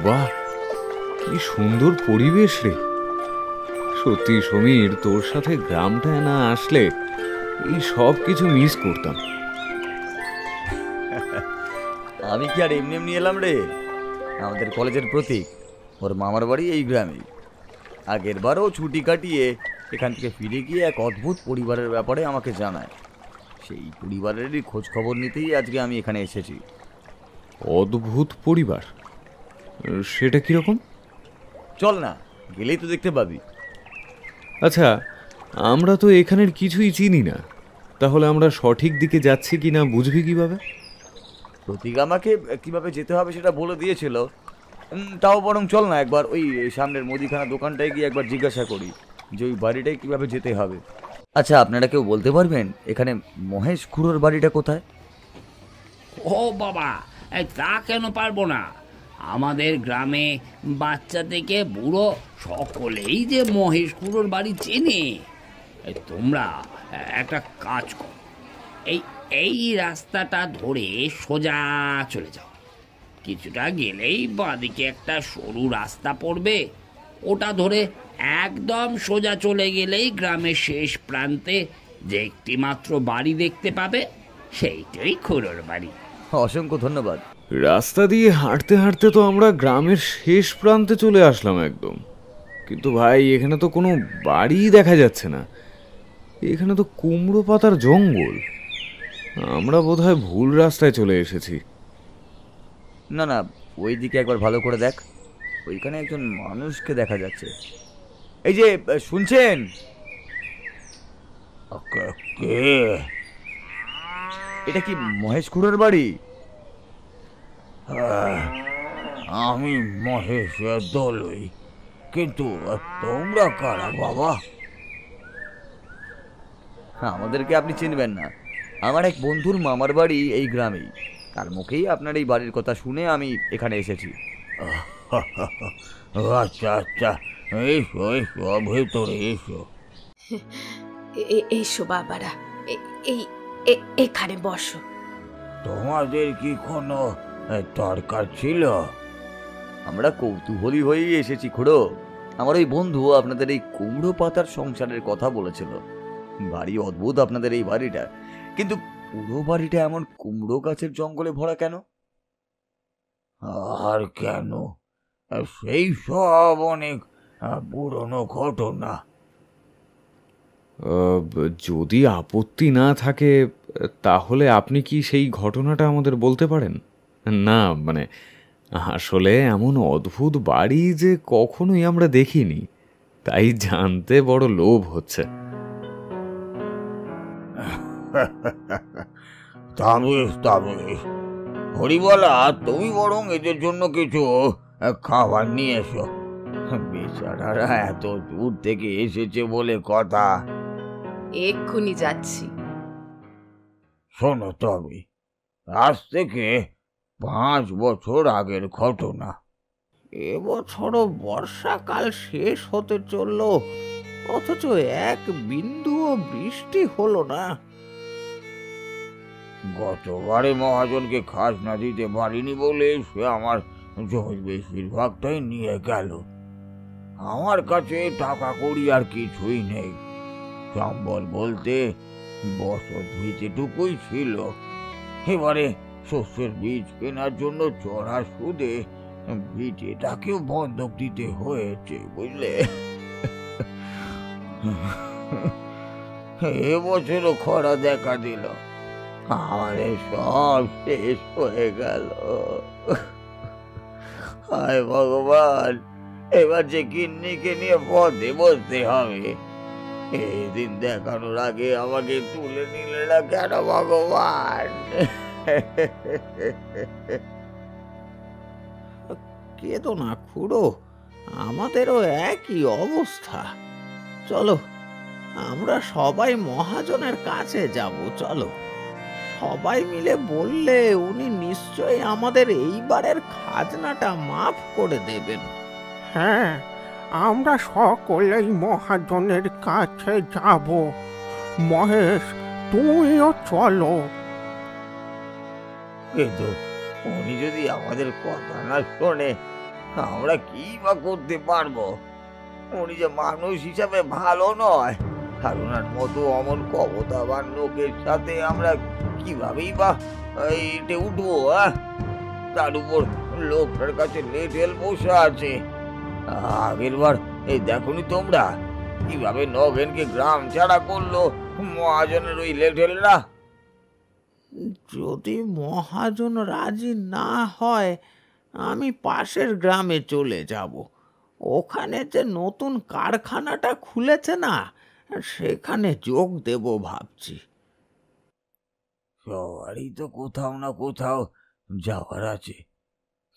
বাহ, কি সুন্দর পরিবেশ রে। সত্যি সমীর, তোর সাথে গ্রামটায় না আসলে এই সব কিছু মিস করতাম। আমি কি আর এমনি এমনি এলাম রে? আমাদের কলেজের প্রতীক, ওর মামার বাড়ি এই গ্রামে। আগের বারও ছুটি কাটিয়ে এখান থেকে ফিরে গিয়ে এক অদ্ভুত পরিবারের ব্যাপারে আমাকে জানায়। সেই পরিবারেরই খোঁজ খবর নিতেই আজকে আমি এখানে এসেছি। অদ্ভুত পরিবার? সেটা কিরকম? চল না, গেলেই তো দেখতে পাবি। আচ্ছা, আমরা তো এখানের কিছুই চিনি না, তাহলে আমরা সঠিক দিকে যাচ্ছি কিনা বুঝবি কিভাবে? প্রতীক আমাকে কিভাবে যেতে হবে সেটা বলে দিয়েছিল। তাও বরং চল না একবার ওই সামনের মুদিখানা দোকানটায় গিয়ে একবার জিজ্ঞাসা করি যে ওই বাড়িটায় কিভাবে যেতে হবে। আচ্ছা, আপনারা কেউ বলতে পারবেন এখানে মহেশ খুড়োর বাড়িটা কোথায়? ও বাবা, তা কেন পারবো না? আমাদের গ্রামে বাচ্চা থেকে বুড়ো সকলেই যে মহেশ খুড়োর বাড়ি চেনে। তোমরা একটা কাজ করো, এই এই রাস্তাটা ধরে সোজা চলে যাও। কিছুটা গেলেই বাঁদিকে একটা সরু রাস্তা পড়বে, ওটা ধরে একদম সোজা চলে গেলেই গ্রামের শেষ প্রান্তে যে একটি মাত্র বাড়ি দেখতে পাবে, সেইটাই খুড়োর বাড়ি। অসংখ্য ধন্যবাদ। রাস্তা দিয়ে হাঁটতে হাঁটতে তো আমরা গ্রামের শেষ প্রান্তে চলে আসলাম একদম, কিন্তু ভাই এখানে তো কোনো বাড়ি দেখা যাচ্ছে না। এখানে তো কুমড়ো পাতার জঙ্গল। আমরা বোধহয় ভুল রাস্তায় চলে এসেছি। না না, ওই দিকে একবার ভালো করে দেখ, ওইখানে একজন মানুষকে দেখা যাচ্ছে। এই যে শুনছেন? কে? এটা কি মহেশ খুড়োর বাড়ি? আমি মহেশের দলই, কিন্তু তোমরা কারা বাবা? আমাদেরকে আপনি চিনবেন না। আমার এক বন্ধুর মামার বাড়ি এই গ্রামেই, তার মুখেই আপনার এই বাড়ির কথা শুনে আমি এখানে এসেছি। আচ্ছা আচ্ছা, এসো এসো, ভেতরে এসো। এসো বাবারা, এই এখানে বসো। তোমাদের কি কোনো দরকার ছিল? আমরা কৌতূহলী হয়েই এসেছি খুড়ো। আমার ওই বন্ধু আপনাদের এই কুমড়ো পাতার সংসারের কথা বলেছিল। বাড়ি অদ্ভুত আপনাদের এই বাড়িটা, কিন্তু পুরো বাড়িটা এমন কুমড়ো গাছের জঙ্গলে ভরা কেন? আর কেন, সেই সব অনেক পুরনো ঘটনা। যদি আপত্তি না থাকে তাহলে আপনি কি সেই ঘটনাটা আমাদের বলতে পারেন? না মানে, আসলে এমন অদ্ভুত বাড়ি যে কখনোই আমরা দেখিনি, তাই জানতে বড় লোভ হচ্ছে। তবে হরিবলা, তুমি বরং এদের জন্য কিছু খাবার নিয়ে এসো। বেচারারা এত দূর থেকে এসেছে বলে কথা। এক্ষুনি যাচ্ছি। শোনো তবে, আজ থেকে 5 বছর আগের ঘটনা। এবছরও বর্ষাকাল শেষ হতে চলল, অথচ এক বিন্দুও বৃষ্টি হলো না। গতবারে মহাজনকে খাজনা দিতে পারিনি বলে সে আমার জমির বেশিরভাগটাই নিয়ে গেল। আমার কাছে টাকা কড়ি আর কিছুই নেই। সম্বল বলতে বছর ভিটেটুকুই ছিল। এবারে শস্যের বীজ কেনার জন্য চড়া সুদে ভিটেটাকেও বন্ধক দিতে হয়েছে, বুঝলে। এবছরও খরা দেখা দিল, আমারে সব শেষ হয়ে গেল। হায় ভগবান, এবার যে গিন্নিকে নিয়ে পথে বসতে হবে। এই দিন দেখানোর আগে আমাকে তুলে নিলে না কেন ভগবান? কেঁদো না খুড়ো, আমাদেরও একই অবস্থা। চলো, আমরা সবাই মহাজনের কাছে যাব। চলো, সবাই মিলে বললে উনি নিশ্চয়ই আমাদের এইবারের খাজনাটা মাফ করে দেবেন। হ্যাঁ, আমরা সকলেই মহাজনের কাছে যাব। মহেশ, তুমিও চলো। কিন্তু উনি যদি আমাদের কথা না শোনে, আমরা কি বা করতে পারবো? উনি যে মানুষ হিসাবে ভালো নয়, আর ওনার মতো অমন ক্ষমতাবান লোকের সাথে আমরা কিভাবেই বা এইটে উঠবো? তার উপর লোকটার কাছে লেটেল বসে আছে। আগের বার এই দেখোনি তোমরা কিভাবে নগেনকে গ্রাম ছাড়া করলো মহাজনের ওই লেটেলরা? যদি মহাজন রাজি না হয় আমি পাশের গ্রামে চলে যাব। ওখানে যে নতুন কারখানাটা খুলেছে না, সেখানে যোগ দেব ভাবছি। সবারই তো কোথাও না কোথাও যাওয়ার আছে,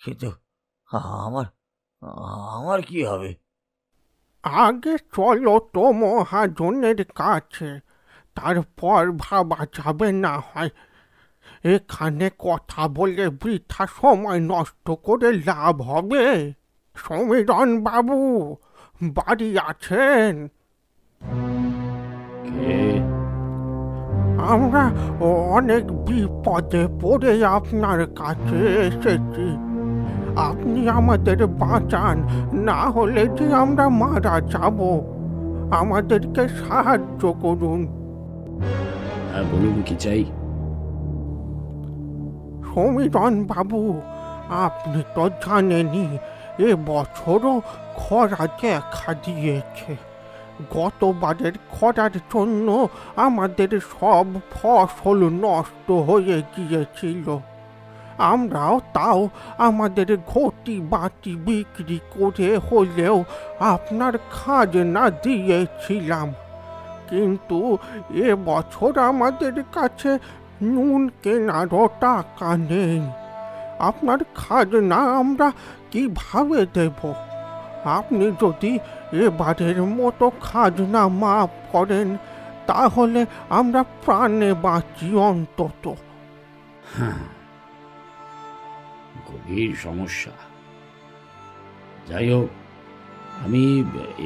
কিন্তু আমার আমার কি হবে? আগে চলো তো মহাজনের কাছে, তারপর ভাবা যাবে না হয়। এখানে কথা বলে বৃথা সময় নষ্ট করে লাভ হবে? সমীরণ বাবু বাড়ি আছেন? আমরা অনেক বিপদে পড়ে আপনার কাছে এসেছি, আপনি আমাদের বাঁচান, না হলে যে আমরা মারা যাব। আমাদেরকে সাহায্য করুন। হ্যাঁ, বলুন কি চাই? সমীরণ বাবু, আপনি তো জানেনই এবছরও খরা দেখা দিয়েছে। গতবারের খরার জন্য আমাদের সব ফসল নষ্ট হয়ে গিয়েছিল। আমরাও তাও আমাদের ঘটি বাটি বিক্রি করে হলেও আপনার খাজনা দিয়েছিলাম, কিন্তু এবছর আমাদের কাছে নুন কেনারও টাকা নেই। আপনার খাজনা আমরা কিভাবে দেব? আপনি যদি এবারের মতো খাজনা মাফ করেন তাহলে আমরা প্রাণে বাঁচি অন্তত। হ্যাঁ, গভীর সমস্যা। যাই হোক, আমি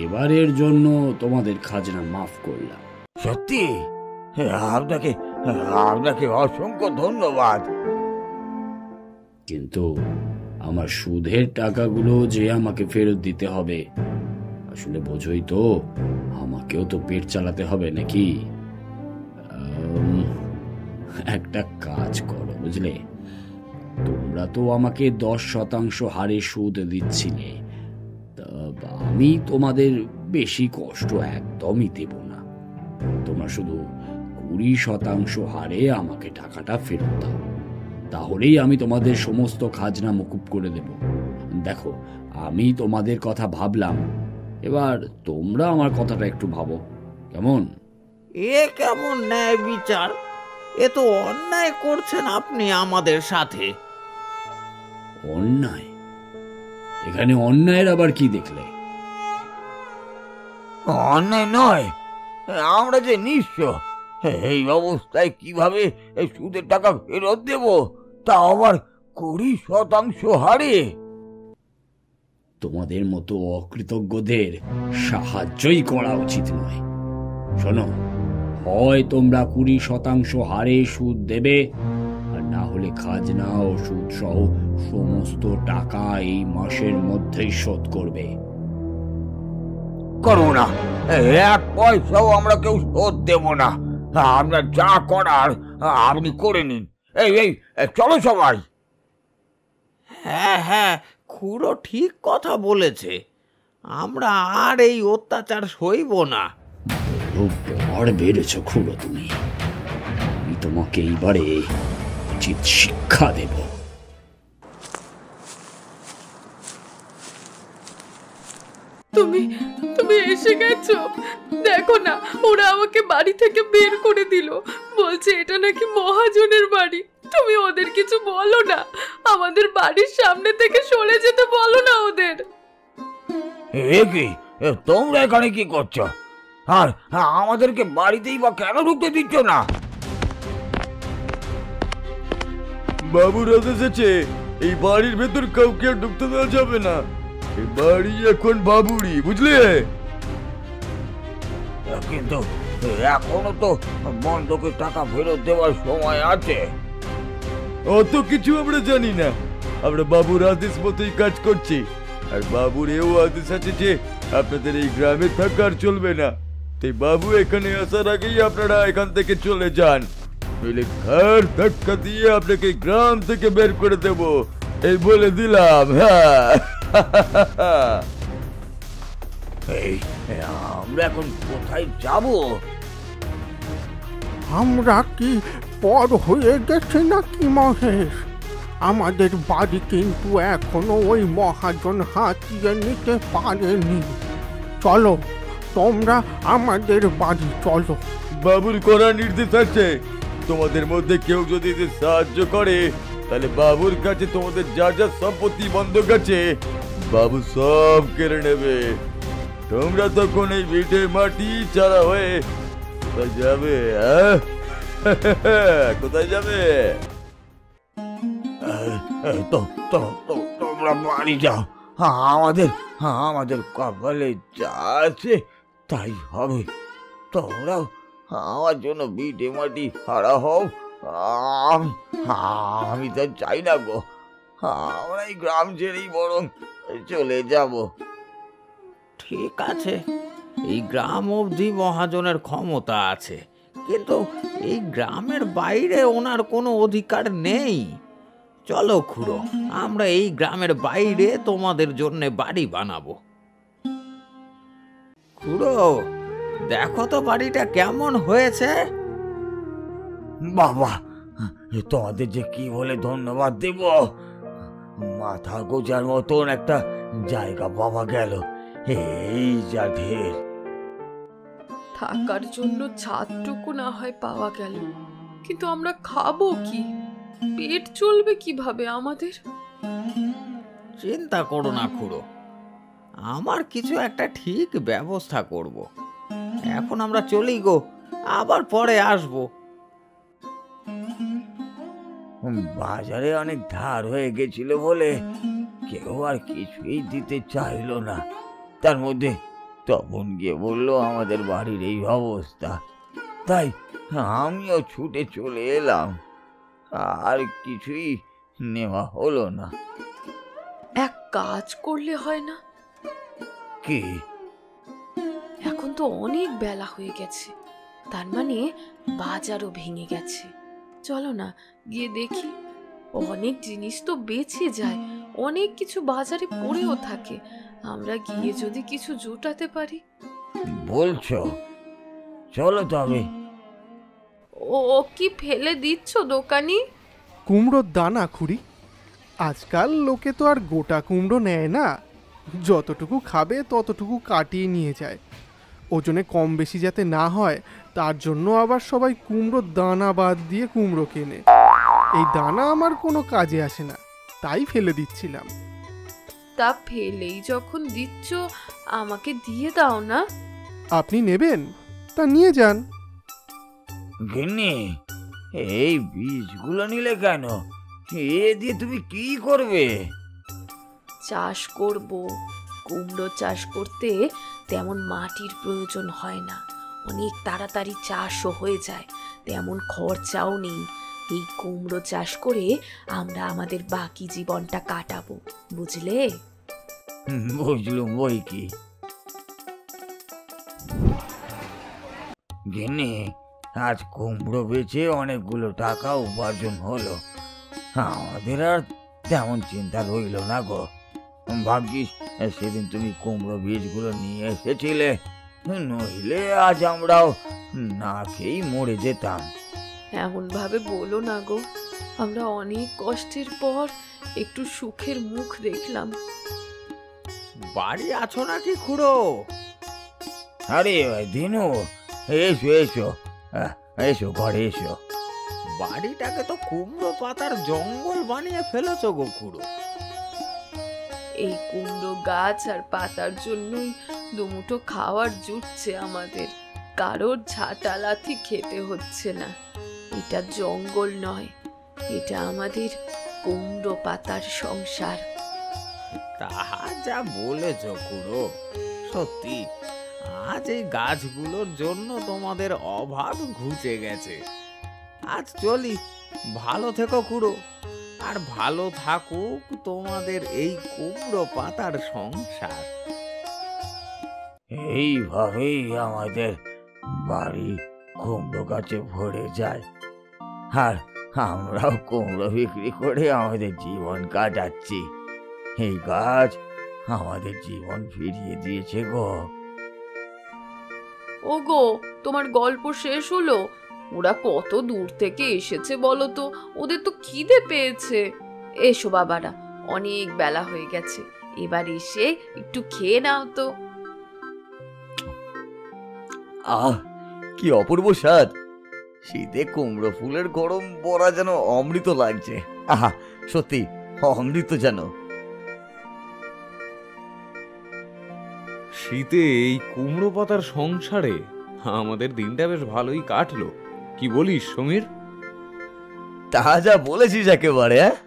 এবারের জন্য তোমাদের খাজনা মাফ করলাম। সত্যি? আপনাকে আপনাকে অসংখ্য ধন্যবাদ। কিন্তু আমার সুদের টাকাগুলো যে আমাকে ফেরত দিতে হবে। আসলে বোঝোই তো, আমাকেও তো পেট চালাতে হবে নাকি। একটা কাজ করো, বুঝলে, তোমরা তো আমাকে 10% হারে সুদ দিচ্ছিলে, তা আমি তোমাদের বেশি কষ্ট একদমই দেব না। তোমরা শুধু 20% হারে আমাকে টাকাটা ফেরত দাও, তাহলেই আমি তোমাদের সমস্ত খাজনা মকুব করে দেব। দেখো, আমি তোমাদের কথা ভাবলাম, এবার তোমরা আমার কথাটা একটু ভাবো, কেমন? এ কেমন ন্যায় বিচার? এ তো অন্যায় করছেন আপনি আমাদের সাথে। অন্যায়? এখানে অন্যায়ের আবার কি দেখলে? অন্যায় নয়, আমরা যে নিঃস্ব, এই অবস্থায় কিভাবে এই সুদের টাকা ফেরত দেব, তা আবার 20% হারে? তোমাদের মতো অকৃতজ্ঞদের সাহায্যই করা উচিত নয়। শোনো, হয় তোমরা 20% হারে সুদ দেবে, আর না হলে খাজনা ও সুদ সহ সমস্ত টাকা এই মাসের মধ্যেই শোধ করবে। করবো না, 1 পয়সাও আমরা কেউ শোধ দেব না। আপনার যা করার আপনি করে নিন। এই এই চলো সবাই। হ্যাঁ হ্যাঁ, খুড়ো ঠিক কথা বলেছে। আমরা আর এই অত্যাচার সইব না। বড় বেড়েছ খুড়ো তুমি, আমি তোমাকে এইবারে উচিত শিক্ষা দেব। তুমি তুমি এসে গেছো? দেখো না, ওরা আমাকে বাড়ি থেকে বের করে দিল, বলছে এটা নাকি মহাজনের বাড়ি। তুমি ওদের কিছু বলো না, আমাদের বাড়ির সামনে থেকে সরে যেতে বলো না ওদের। কি তোমরা এখানে কি করছো? আর আমাদেরকে বাড়িতেই বা কেন ঢুকতে দিচ্ছ না? বাবুর আদেশ আছে, এই বাড়ির ভেতর কাউকে আর ঢুকতে দেওয়া যাবে না। এই বাড়ি এখন বাবুরই, বুঝলে? কিন্তু এখনো তো বন্ধকের টাকা ফেরত দেওয়ার সময় আছে। অত কিছু আমরা জানি না, আমরা বাবুর আদেশ মতোই কাজ করছি। আর বাবুর এও আদেশ আছে যে আপনাদের এই গ্রামে থাকার চলবে না। তাই বাবু এখানে আসার আগেই আপনারা এখান থেকে চলে যান, নইলে ঘর ধাক্কা দিয়ে আপনাকে গ্রাম থেকে বের করে দেব, এই বলে দিলাম। হ্যাঁ, এই আমরা এখন কোথায় যাব? আমরা কি পর হয়ে গেছি নাকি মহেশ? আমাদের বাড়ি কিন্তু এখনো ওই মহাজন হাতিয়ে নিতে পারেনি। চলো, তোমরা আমাদের বাড়ি চলো। বাবুর করা নির্দেশ আছে, তোমাদের মধ্যে কেউ যদি এদের সাহায্য করে তাহলে বাবুর কাছে তোমাদের যা যা সম্পত্তি বন্ধক আছে বাবু সব কেড়ে নেবে। তোমরা তখন এই ভিটে মাটি চারা হয়ে কোথায় যাবে? কোথায় যাবে? তোমরা বাড়ি যাও, আমাদের কপালে যা আছে তাই হবে। তোমরাও আমার জন্য ভিটে মাটি হারা হও, আমি তো চাই না গো। আমরা এই গ্রাম ছেড়েই বরং চলে যাব। ঠিক আছে, এই গ্রাম অবধি মহাজনের ক্ষমতা আছে, কিন্তু এই গ্রামের বাইরে ওনার কোনো অধিকার নেই। চলো খুড়ো, আমরা এই গ্রামের বাইরে তোমাদের জন্য বাড়ি বানাবো। খুড়ো, দেখো তো বাড়িটা কেমন হয়েছে। বাবা, তোমাদের যে কি বলে ধন্যবাদ দেব। মাথা গোজার মতন একটা জায়গা পাওয়া গেল, এই যা ঢের। থাকার জন্য ছাদটুকু না হয় পাওয়া গেল, কিন্তু আমরা খাবো কি? পেট চলবে কিভাবে আমাদের? চিন্তা করো না খুড়ো, আমার কিছু একটা ঠিক ব্যবস্থা করব। এখন আমরা চলি গো, আবার পরে আসবো। বাজারে অনেক ধার হয়ে গেছিল বলে কেউ আর কিছুই দিতে চাইলো না। তার মধ্যে তখন গিয়ে বললো আমাদের বাড়ির এই অবস্থা, তাই আমিও ছুটে চলে এলাম। আর কিছুই নেওয়া হলো না। এক কাজ করলে হয় না? কি? এখন তো অনেক বেলা হয়ে গেছে, তার মানে বাজারও ভেঙে গেছে। চলো না গিয়ে দেখি। অনেক জিনিস তো বেঁচে যায়, অনেক কিছু বাজারে পড়েও থাকে। আমরা গিয়ে যদি কিছু জোটাতে পারি। বলছো? চলো তবে। ও কি ফেলে দিচ্ছ দোকানি? কুমড়োর দানা খুঁড়ি। আজকাল লোকে তো আর গোটা কুমড়ো নেয় না, যতটুকু খাবে ততটুকু কাটিয়ে নিয়ে যায়। ওজনে কম বেশি যাতে না হয় তার জন্য আবার সবাই কুমড়োর দানা বাদ দিয়ে কুমড়ো কেনে। এই দানা আমার কোনো কাজে আসে না, তাই ফেলে দিচ্ছিলাম। তা ফেলেই যখন দিচ্ছ আমাকে দিয়ে দাও না। আপনি নেবেন? তা নিয়ে যান। গিন্নি, এই বীজগুলো নিলে কেন? এ দিয়ে তুমি কি করবে? চাষ করব। কুমড়ো চাষ করতে তেমন মাটির প্রয়োজন হয় না, অনেক তাড়াতাড়ি চাষও হয়ে যায়, তেমন খরচাও নেই। এই কুমড়ো চাষ করে আমরা আমাদের বাকি জীবনটা কাটাবো, বুঝলে? বুঝলুম বই কি। গিন্নি, আজ কুমড়ো বেচে অনেকগুলো টাকা উপার্জন হলো। আমাদের আর তেমন চিন্তা রইল না গো। ভাগ্যিস সেদিন তুমি কুমড়ো বীজগুলো নিয়ে এসেছিলে, নইলে আজ আমরাও না খেয়েই মরে যেতাম। এমন ভাবে বলো না গো, আমরা অনেক কষ্টের পর একটু সুখের মুখ দেখলাম। বাড়ি আছো নাকি খুড়ো? আরে দিনু, এসো এসো, এসো ঘরে এসো। বাড়িটাকে তো কুমড়ো পাতার জঙ্গল বানিয়ে ফেলেছো গো খুড়ো। এই কুমড়ো গাছ আর পাতার জন্যই দুমুঠো খাওয়ার জুটছে আমাদের, কারোর ঝাঁটা লাথি খেতে হচ্ছে না। এটা জঙ্গল নয়, এটা আমাদের কুমড়ো পাতার সংসার। তাহা যা বলেছ খুড়ো, সত্যি আজ এই গাছগুলোর জন্য তোমাদের অভাব ঘুচে গেছে। আজ চলি, ভালো থেকো খুড়ো। আর ভালো থাকুক তোমাদের এই কুমড়ো পাতার সংসার। এইভাবেই আমাদের বাড়ি কুমড়ো গাছে ভরে যায়, আর আমরাও কুমড়ো বিক্রি করে আমাদের জীবন কাটাচ্ছি। এই গাছ আমাদের জীবন ফিরিয়ে দিয়েছে গো। ওগো, তোমার গল্প শেষ হলো? ওরা কত দূর থেকে এসেছে বলো তো, ওদের তো খিদে পেয়েছে। এসো বাবারা, অনেক বেলা হয়ে গেছে, এবার এসে একটু খেয়ে নাও তো। আহ, কি অপূর্ব স্বাদ! শীতে কুমড়ো ফুলের গরম বড়া যেন অমৃত লাগছে। আহা, সত্যি অমৃত যেন। শীতে এই কুমড়ো পাতার সংসারে আমাদের দিনটা বেশ ভালোই কাটলো। কি বলিস সমীর? তা যা বলেছিস একেবারে, হ্যাঁ।